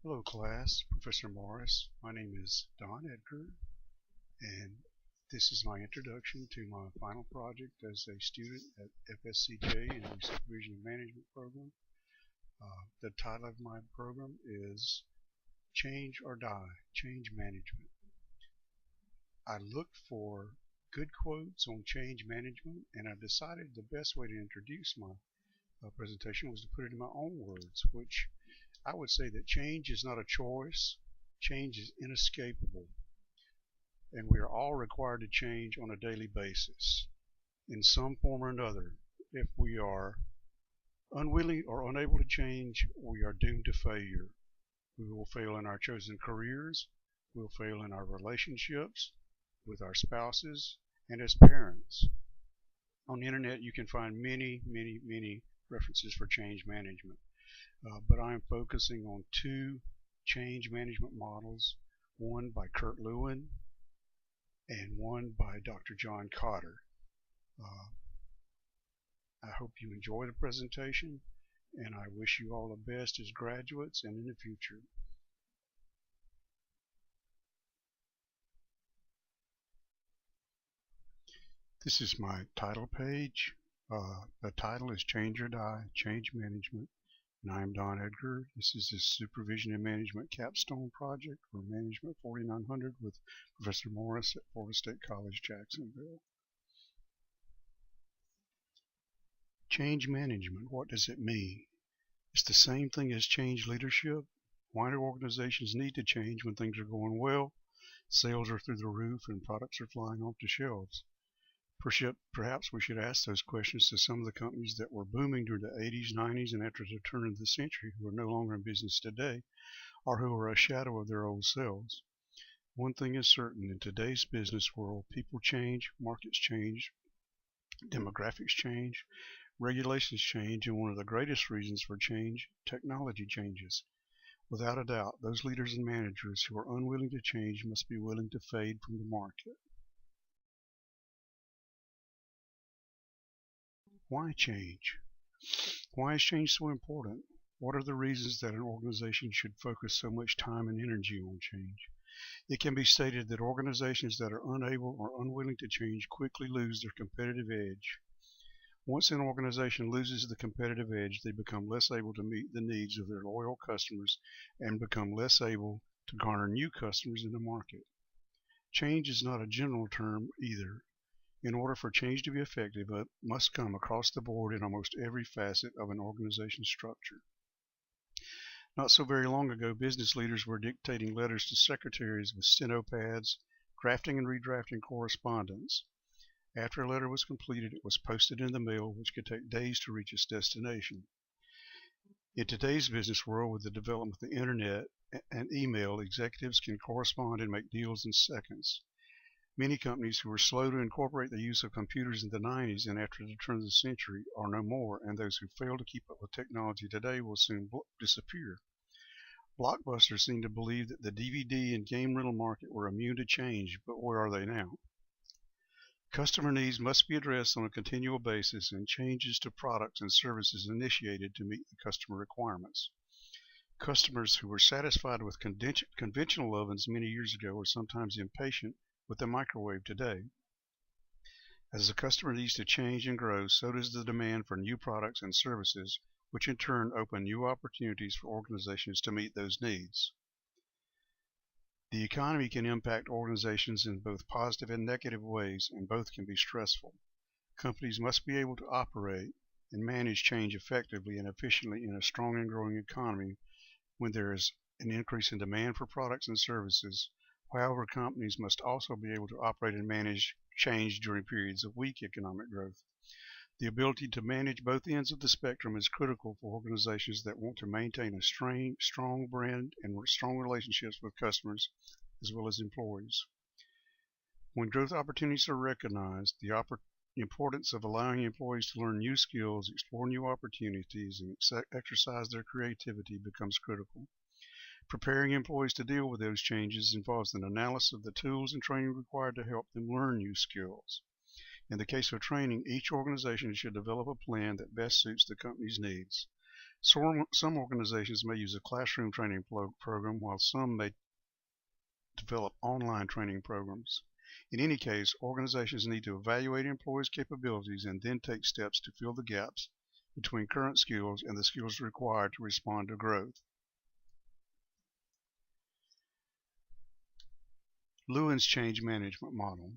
Hello class, Professor Morris. My name is Don Edgar, and this is my introduction to my final project as a student at FSCJ in the Supervision and Management program. The title of my program is Change or Die, Change Management. I looked for good quotes on change management, and I decided the best way to introduce my presentation was to put it in my own words, which I would say that change is not a choice. Change is inescapable, and we are all required to change on a daily basis in some form or another. If we are unwilling or unable to change, we are doomed to failure. We will fail in our chosen careers, we'll fail in our relationships with our spouses and as parents. On the internet you can find many references for change management. But I'm focusing on two change management models, one by Kurt Lewin and one by Dr. John Cotter. I hope you enjoy the presentation, and I wish you all the best as graduates and in the future. This is my title page. The title is Change or Die, Change Management. And I'm Don Edgar. This is the Supervision and Management Capstone project for Management 4900 with Professor Morris at Florida State College, Jacksonville. Change management, what does it mean? It's the same thing as change leadership. Why do organizations need to change when things are going well, sales are through the roof, and products are flying off the shelves? Perhaps we should ask those questions to some of the companies that were booming during the 80s, 90s, and after the turn of the century, who are no longer in business today, or who are a shadow of their old selves. One thing is certain, in today's business world, people change, markets change, demographics change, regulations change, and one of the greatest reasons for change, technology changes. Without a doubt, those leaders and managers who are unwilling to change must be willing to fade from the market. Why change? Why is change so important? What are the reasons that an organization should focus so much time and energy on change? It can be stated that organizations that are unable or unwilling to change quickly lose their competitive edge. Once an organization loses the competitive edge, they become less able to meet the needs of their loyal customers and become less able to garner new customers in the market. Change is not a general term either. In order for change to be effective, it must come across the board in almost every facet of an organization's structure. Not so very long ago, business leaders were dictating letters to secretaries with steno pads, drafting and redrafting correspondence. After a letter was completed, it was posted in the mail, which could take days to reach its destination. In today's business world, with the development of the internet and email, executives can correspond and make deals in seconds. Many companies who were slow to incorporate the use of computers in the 90s and after the turn of the century are no more, and those who fail to keep up with technology today will soon disappear. Blockbusters seem to believe that the DVD and game rental market were immune to change, but where are they now? Customer needs must be addressed on a continual basis, and changes to products and services initiated to meet the customer requirements. Customers who were satisfied with conventional ovens many years ago are sometimes impatient with the microwave today. As the customer needs to change and grow, so does the demand for new products and services, which in turn open new opportunities for organizations to meet those needs. The economy can impact organizations in both positive and negative ways, and both can be stressful. Companies must be able to operate and manage change effectively and efficiently in a strong and growing economy when there is an increase in demand for products and services. However, companies must also be able to operate and manage change during periods of weak economic growth. The ability to manage both ends of the spectrum is critical for organizations that want to maintain a strong brand and strong relationships with customers as well as employees. When growth opportunities are recognized, the importance of allowing employees to learn new skills, explore new opportunities, and exercise their creativity becomes critical. Preparing employees to deal with those changes involves an analysis of the tools and training required to help them learn new skills. In the case of training, each organization should develop a plan that best suits the company's needs. Some organizations may use a classroom training program, while some may develop online training programs. In any case, organizations need to evaluate employees' capabilities and then take steps to fill the gaps between current skills and the skills required to respond to growth. Lewin's Change Management Model.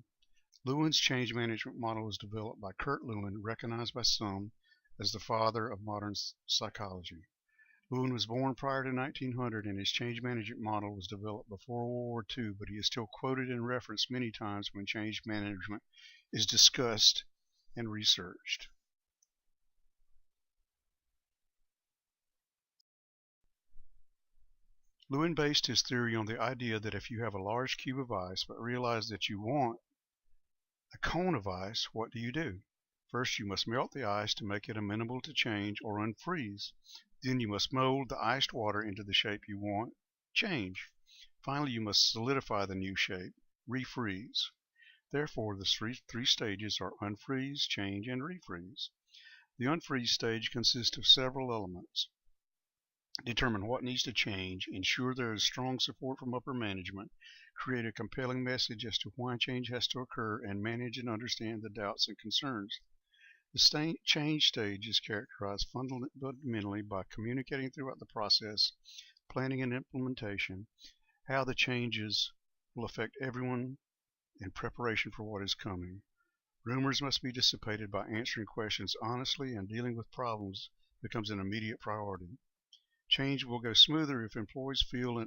Lewin's change management model was developed by Kurt Lewin, recognized by some as the father of modern psychology. Lewin was born prior to 1900, and his change management model was developed before World War II, but he is still quoted and referenced many times when change management is discussed and researched. Lewin based his theory on the idea that if you have a large cube of ice but realize that you want a cone of ice, what do? First, you must melt the ice to make it amenable to change or unfreeze. Then you must mold the iced water into the shape you want, change. Finally, you must solidify the new shape, refreeze. Therefore, the three stages are unfreeze, change, and refreeze. The unfreeze stage consists of several elements. Determine what needs to change, ensure there is strong support from upper management, create a compelling message as to why change has to occur, and manage and understand the doubts and concerns. The change stage is characterized fundamentally by communicating throughout the process, planning and implementation, how the changes will affect everyone in preparation for what is coming. Rumors must be dissipated by answering questions honestly, and dealing with problems becomes an immediate priority. Change will go smoother if employees feel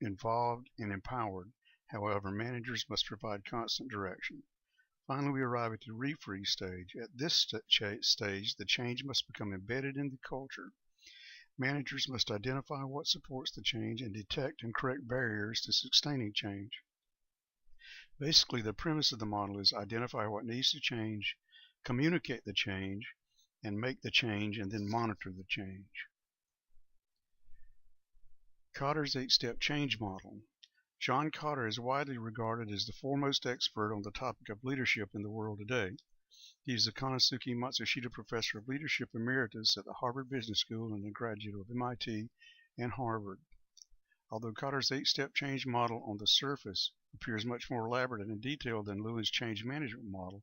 involved and empowered. However, managers must provide constant direction. Finally, we arrive at the refreeze stage. At this stage, the change must become embedded in the culture. Managers must identify what supports the change and detect and correct barriers to sustaining change. Basically, the premise of the model is identify what needs to change, communicate the change, and make the change, and then monitor the change. Kotter's 8-step change model. John Kotter is widely regarded as the foremost expert on the topic of leadership in the world today. He is the Konosuke Matsushita Professor of Leadership Emeritus at the Harvard Business School and a graduate of MIT and Harvard. Although Kotter's 8-step change model on the surface appears much more elaborate and detailed than Lewin's change management model,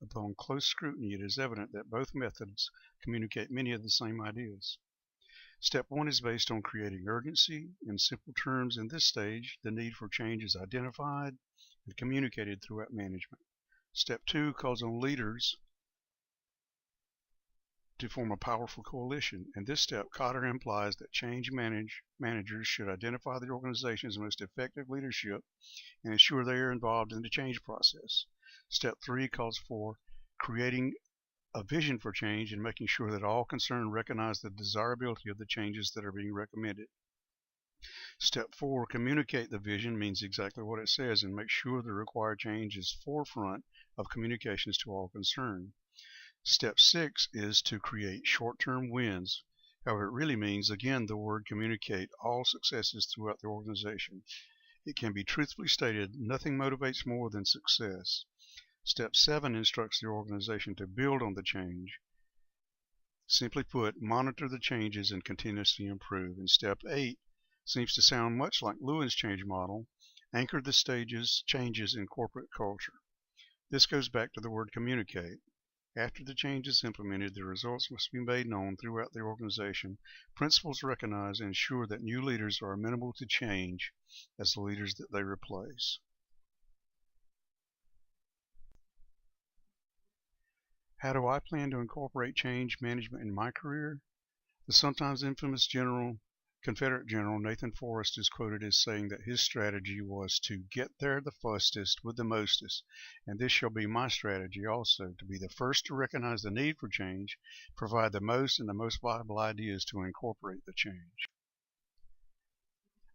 upon close scrutiny it is evident that both methods communicate many of the same ideas. Step 1 is based on creating urgency. In simple terms, in this stage, the need for change is identified and communicated throughout management. Step 2 calls on leaders to form a powerful coalition. In this step, Kotter implies that change managers should identify the organization's most effective leadership and ensure they are involved in the change process. Step 3 calls for creating a vision for change and making sure that all concerned recognize the desirability of the changes that are being recommended. Step 4, communicate the vision, means exactly what it says and make sure the required change is forefront of communications to all concerned. Step 6 is to create short-term wins. However, it really means, again, the word communicate all successes throughout the organization. It can be truthfully stated, nothing motivates more than success. Step 7 instructs the organization to build on the change. Simply put, monitor the changes and continuously improve. And Step 8 seems to sound much like Lewin's change model, anchor the changes in corporate culture. This goes back to the word communicate. After the change is implemented, the results must be made known throughout the organization. Principals recognize and ensure that new leaders are amenable to change as the leaders that they replace. How do I plan to incorporate change management in my career? The sometimes infamous Confederate General Nathan Forrest is quoted as saying that his strategy was to get there the fastest with the mostest, and this shall be my strategy also, to be the first to recognize the need for change, provide the most and the most viable ideas to incorporate the change.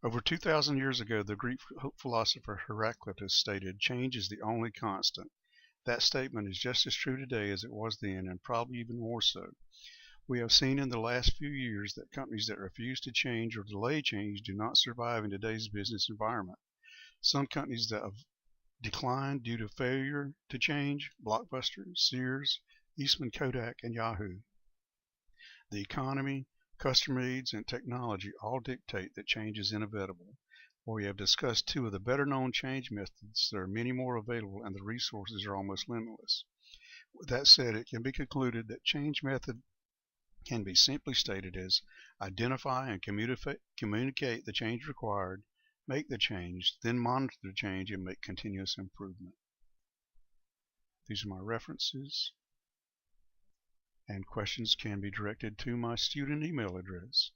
Over 2,000 years ago, the Greek philosopher Heraclitus stated, "Change is the only constant." That statement is just as true today as it was then, and probably even more so. We have seen in the last few years that companies that refuse to change or delay change do not survive in today's business environment. Some companies that have declined due to failure to change: Blockbuster, Sears, Eastman Kodak, and Yahoo. The economy, Customer needs and technology all dictate that change is inevitable. While we have discussed two of the better known change methods, there are many more available and the resources are almost limitless. With that said, it can be concluded that change method can be simply stated as identify and communicate the change required, make the change, then monitor the change and make continuous improvement. These are my references, and questions can be directed to my student email address.